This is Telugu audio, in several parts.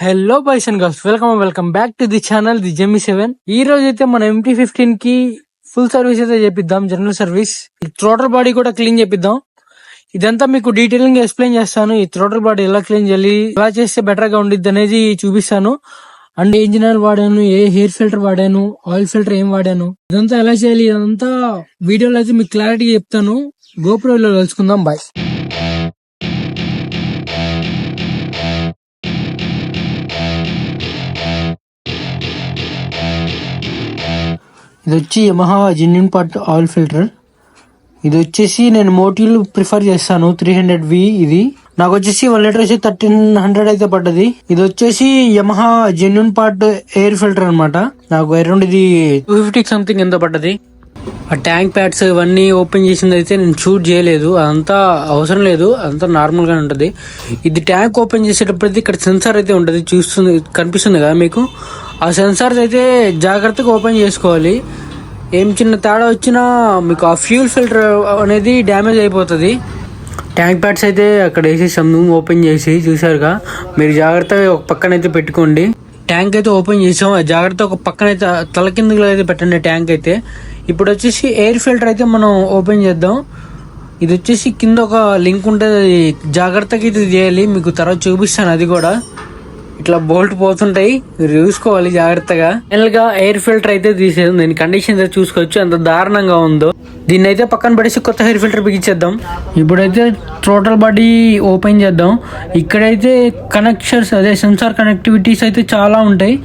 Hello boys and girls, welcome back to the channel the Jemmy 7. ఈ రోజు అయితే మన MT-15 కి ఫుల్ సర్వీస్ అయితే చేపిద్దాం. జనరల్ సర్వీస్, థ్రోటల్ బాడీ కూడా క్లీన్ చేపిద్దాం. ఇదంతా మీకు డీటెయిలింగ్ ఎక్స్ప్లెయిన్ చేస్తాను. ఈ థ్రోటల్ బాడీ ఎలా క్లీన్ చేయాలి, ఎలా చేస్తే బెటర్ గా ఉండిద్ది అనేది చూపిస్తాను. అండ్ ఇంజిన్ ఆయిల్ వాడాను, ఏ హెయిర్ ఫిల్టర్ వాడాను, ఆయిల్ ఫిల్టర్ ఏం వాడాను, ఇదంతా ఎలా చేయాలి, ఇదంతా వీడియోలో అయితే మీకు క్లారిటీగా చెప్తాను. గోప్రోలో తెలుసుకుందాం. బాయ్. ఇది వచ్చి Yamaha genuine part oil filter. ఇది వచ్చేసి నేను మోటిల్ ప్రిఫర్ చేస్తాను, 300V. ఇది నాకు వచ్చేసి 1 లీటర్ వచ్చి 1300 అయితే పడ్డది. ఇది వచ్చేసి Yamaha genuine part air filter అనమాట. నాకు అరౌండ్ ఇది 250 సంథింగ్ ఎంత పడ్డది. ఆ ట్యాంక్ ప్యాడ్స్ ఇవన్నీ ఓపెన్ చేసింది అయితే నేను షూట్ చేయలేదు, అదంతా అవసరం లేదు, అదంతా నార్మల్ గానే ఉంటది. ఇది ట్యాంక్ ఓపెన్ చేసేటప్పుడు ఇక్కడ సెన్సార్ అయితే ఉంటది, కనిపిస్తుంది కదా మీకు. ఆ సెన్సార్ అయితే జాగ్రత్తగా ఓపెన్ చేసుకోవాలి. ఏం చిన్న తేడా వచ్చినా మీకు ఆ ఫ్యూల్ ఫిల్టర్ అనేది డ్యామేజ్ అయిపోతుంది. ట్యాంక్ ప్యాడ్స్ అయితే అక్కడ వేసేసాము ఓపెన్ చేసి, చూసారుగా. మీరు జాగ్రత్తగా ఒక పక్కన అయితే పెట్టుకోండి. ట్యాంక్ అయితే ఓపెన్ చేసాం, జాగ్రత్త ఒక పక్కన అయితే తల కిందలో అయితే పెట్టండి ట్యాంక్ అయితే. ఇప్పుడు వచ్చేసి ఎయిర్ ఫిల్టర్ అయితే మనం ఓపెన్ చేద్దాం. ఇది వచ్చేసి కింద ఒక లింక్ ఉంటుంది, జాగ్రత్తగా ఇది చేయాలి. మీకు తర్వాత చూపిస్తాను అది కూడా. ఇట్లా బోల్ట్ పోతుంటాయి, మీరు చూసుకోవాలి జాగ్రత్తగా. ఫైనల్ గా ఎయిర్ ఫిల్టర్ అయితే తీసేది, దీని కండిషన్ అయితే చూసుకోవచ్చు ఎంత దారుణంగా ఉందో. దీన్ని అయితే పక్కన పడేసి కొత్త ఎయిర్ ఫిల్టర్ బిగించేద్దాం. ఇప్పుడైతే థ్రోటల్ బాడీ ఓపెన్ చేద్దాం. ఇక్కడైతే కనెక్షన్స్, అదే సెన్సార్ కనెక్టివిటీస్ అయితే చాలా ఉంటాయి.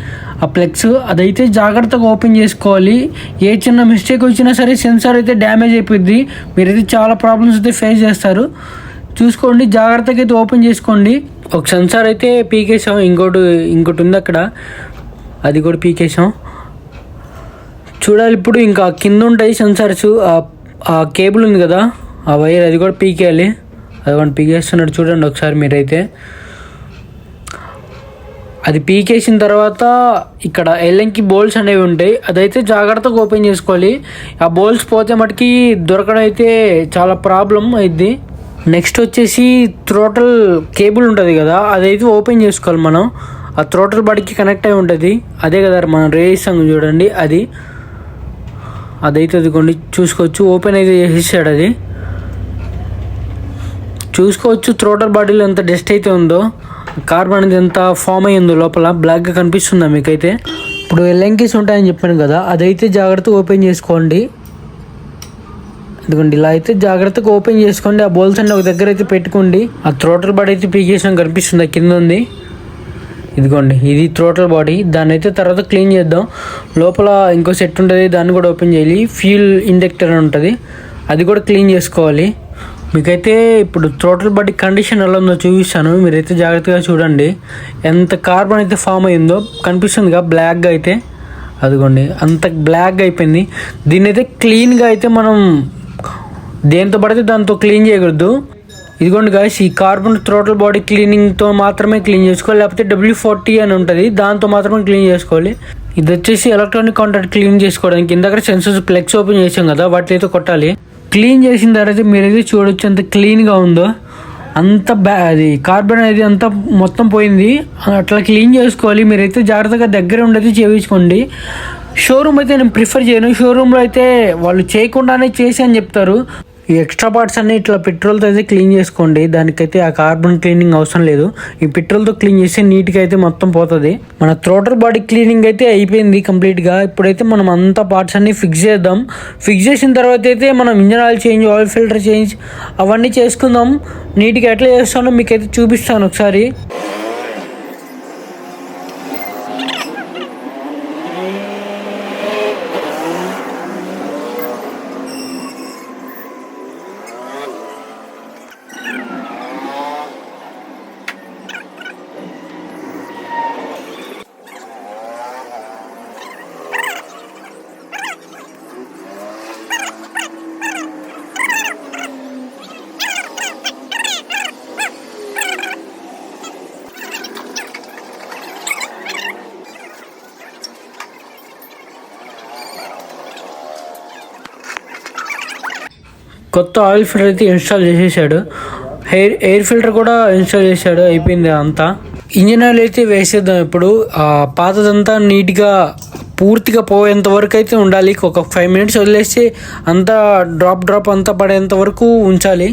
ఆ ప్లగ్స్ అదైతే జాగ్రత్తగా ఓపెన్ చేసుకోవాలి. ఏ చిన్న మిస్టేక్ వచ్చినా సరే సెన్సార్ అయితే డ్యామేజ్ అయిపోద్ది. మీరైతే చాలా ప్రాబ్లమ్స్ అయితే ఫేస్ చేస్తారు. చూసుకోండి, జాగ్రత్తగా అయితే ఓపెన్ చేసుకోండి. ఒక సెన్సార్ అయితే పీకేసాం, ఇంకోటి ఉంది అక్కడ, అది కూడా పీకేసాం. చూడాలి ఇప్పుడు. ఇంకా కింద ఉంటాయి సెన్సార్స్, ఆ కేబుల్ ఉంది కదా, ఆ వైర్, అది కూడా పీకేయాలి. అది కూడా పీకేస్తున్నాడు చూడండి ఒకసారి మీరైతే. అది పీకేసిన తర్వాత ఇక్కడ ఎల్ఎంకి బోల్స్ అనేవి ఉంటాయి, అదైతే జాగ్రత్తగా ఓపెన్ చేసుకోవాలి. ఆ బోల్స్ పోతే మటుకి దొరకడం అయితే చాలా ప్రాబ్లం అయింది. నెక్స్ట్ వచ్చేసి థ్రోటల్ కేబుల్ ఉంటుంది కదా, అదైతే ఓపెన్ చేసుకోవాలి మనం. ఆ థ్రోటల్ బాడీకి కనెక్ట్ అయి ఉంటుంది, అదే కదా మనం రేసాం చూడండి, అదైతే అదిగోండి చూసుకోవచ్చు. ఓపెన్ అయితే చేసేసాడు, అది చూసుకోవచ్చు. థ్రోటల్ బాడీలో ఎంత డస్ట్ అయితే ఉందో, కార్బన్ అనేది ఎంత ఫామ్ అయ్యిందో లోపల, బ్లాక్గా కనిపిస్తుందా మీకైతే. ఇప్పుడు ఎల్ఎంకీస్ ఉంటాయని చెప్పాను కదా, అదైతే జాగ్రత్తగా ఓపెన్ చేసుకోండి. ఇదిగోండి ఇలా అయితే జాగ్రత్తగా ఓపెన్ చేసుకోండి. ఆ బోల్స్ అన్ని ఒక దగ్గర అయితే పెట్టుకోండి. ఆ థ్రోటల్ బాడీ అయితే పీకేసాం, కనిపిస్తుంది కింద ఉంది. ఇదిగోండి ఇది థ్రోటల్ బాడీ. దాన్ని అయితే తర్వాత క్లీన్ చేద్దాం. లోపల ఇంకో సెట్ ఉంటుంది, దాన్ని కూడా ఓపెన్ చేయాలి. ఫ్యూల్ ఇంజెక్టర్ అని ఉంటుంది, అది కూడా క్లీన్ చేసుకోవాలి. మీకైతే ఇప్పుడు థ్రోటల్ బాడీ కండిషన్ ఎలా ఉందో చూపిస్తాను, మీరైతే జాగ్రత్తగా చూడండి. ఎంత కార్బన్ అయితే ఫామ్ అయిందో కనిపిస్తుందిగా బ్లాక్గా అయితే, అదిగోండి అంత బ్లాక్గా అయిపోయింది. దీన్ని అయితే క్లీన్గా అయితే మనం దేంతో పడితే దాంతో క్లీన్ చేయకూడదు. ఇదిగోండి గాయ్స్, ఈ కార్బన్ థ్రోటల్ బాడీ క్లీనింగ్తో మాత్రమే క్లీన్ చేసుకోవాలి, లేకపోతే W40 అని ఉంటుంది, దాంతో మాత్రమే క్లీన్ చేసుకోవాలి. ఇది వచ్చేసి ఎలక్ట్రానిక్ కాంటాక్ట్ క్లీన్ చేసుకోవడానికి ఇందాక సెన్సర్స్ ప్లగ్స్ ఓపెన్ చేసాం కదా, వాటిని అయితే కొట్టాలి. క్లీన్ చేసిన తర్వాత మీరైతే చూడొచ్చు ఎంత క్లీన్గా ఉందో. అంత అది కార్బన్ అనేది అంతా మొత్తం పోయింది. అట్లా క్లీన్ చేసుకోవాలి. మీరైతే జాగ్రత్తగా దగ్గర ఉండేది చేయించుకోండి. షోరూమ్ అయితే నేను ప్రిఫర్ చేయను. షోరూంలో అయితే వాళ్ళు చేయకుండానే చేసి అని చెప్తారు. ఈ ఎక్స్ట్రా పార్ట్స్ అన్ని ఇట్లా పెట్రోల్తో అయితే క్లీన్ చేసుకోండి. దానికైతే ఆ కార్బన్ క్లీనింగ్ అవసరం లేదు. ఈ పెట్రోల్తో క్లీన్ చేస్తే నీట్గా అయితే మొత్తం పోతుంది. మన థ్రోటల్ బాడీ క్లీనింగ్ అయితే అయిపోయింది కంప్లీట్గా. ఇప్పుడైతే మనం అంతా పార్ట్స్ అన్ని ఫిక్స్ చేద్దాం. ఫిక్స్ చేసిన తర్వాత అయితే మనం engine oil change, oil filter change అవన్నీ చేసుకుందాం. నీట్గా ఎట్లా చేస్తానో మీకైతే చూపిస్తాను ఒకసారి. కొత్త ఆయిల్ ఫిల్టర్ అయితే ఇన్స్టాల్ చేసేసాడు, ఎయిర్ ఫిల్టర్ కూడా ఇన్స్టాల్ చేశాడు, అయిపోయింది అంతా. ఇంజిన్ ఆయిల్ అయితే వేసేద్దాం. ఇప్పుడు పాతదంతా నీట్గా పూర్తిగా పోయేంత వరకు అయితే ఉండాలి. ఒక 5 minutes వదిలేసి అంతా డ్రాప్ అంతా పడేంత వరకు ఉంచాలి.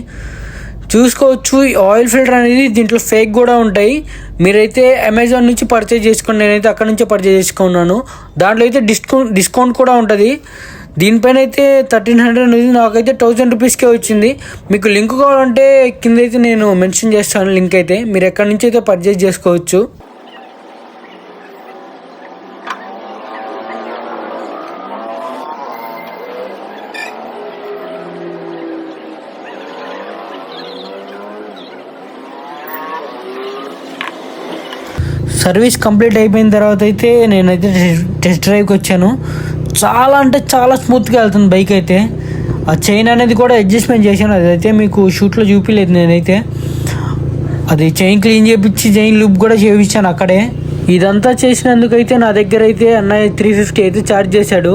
చూసుకోవచ్చు ఆయిల్ ఫిల్టర్ అనేది దీంట్లో ఫేక్ కూడా ఉంటాయి. మీరైతే అమెజాన్ నుంచి పర్చేజ్ చేసుకోండి. నేనైతే అక్కడ నుంచే పర్చేజ్ చేసుకున్నాను. దాంట్లో అయితే డిస్కౌంట్ కూడా ఉంటుంది. దీనిపైన అయితే 1300 అనేది నాకైతే 1000 రూపీస్కే వచ్చింది. మీకు లింక్ కావాలంటే కింద అయితే నేను మెన్షన్ చేస్తాను. లింక్ అయితే మీరు ఎక్కడి నుంచి అయితే పర్చేజ్ చేసుకోవచ్చు. సర్వీస్ కంప్లీట్ అయిపోయిన తర్వాత అయితే నేనైతే టెస్ట్ డ్రైవ్కి వచ్చాను. చాలా అంటే చాలా స్మూత్గా వెళ్తుంది బైక్ అయితే. ఆ చైన్ అనేది కూడా అడ్జస్ట్మెంట్ చేశాను. అదైతే మీకు షూట్లో చూపించలేదు. నేనైతే అది చైన్ క్లీన్ చేయించి చైన్ లూప్ కూడా చేయించాను అక్కడే. ఇదంతా చేసినందుకైతే నా దగ్గర అయితే అన్నయ్య 350 అయితే ఛార్జ్ చేశాడు.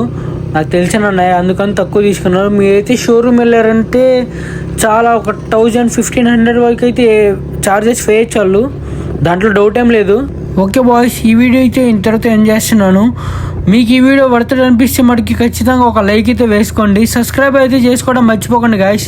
నాకు తెలిసిన అన్నయ్య, అందుకని తక్కువ తీసుకున్నారు. మీరైతే షోరూమ్ వెళ్ళారంటే చాలా ఒక 1000-1500 వరకు అయితే ఛార్జెస్ వేయచ్చు వాళ్ళు. దాంట్లో డౌట్ ఏం లేదు. ఓకే బాయ్స్, ఈ వీడియో అయితే ఇంతటితో ఎండ్ చేస్తున్నాను. మీకు ఈ వీడియో వర్త్ అనిపిస్తే మటుకి ఖచ్చితంగా ఒక లైక్ అయితే వేసుకోండి. సబ్స్క్రైబ్ అయితే చేసుకోవడం మర్చిపోకండి గాయ్స్.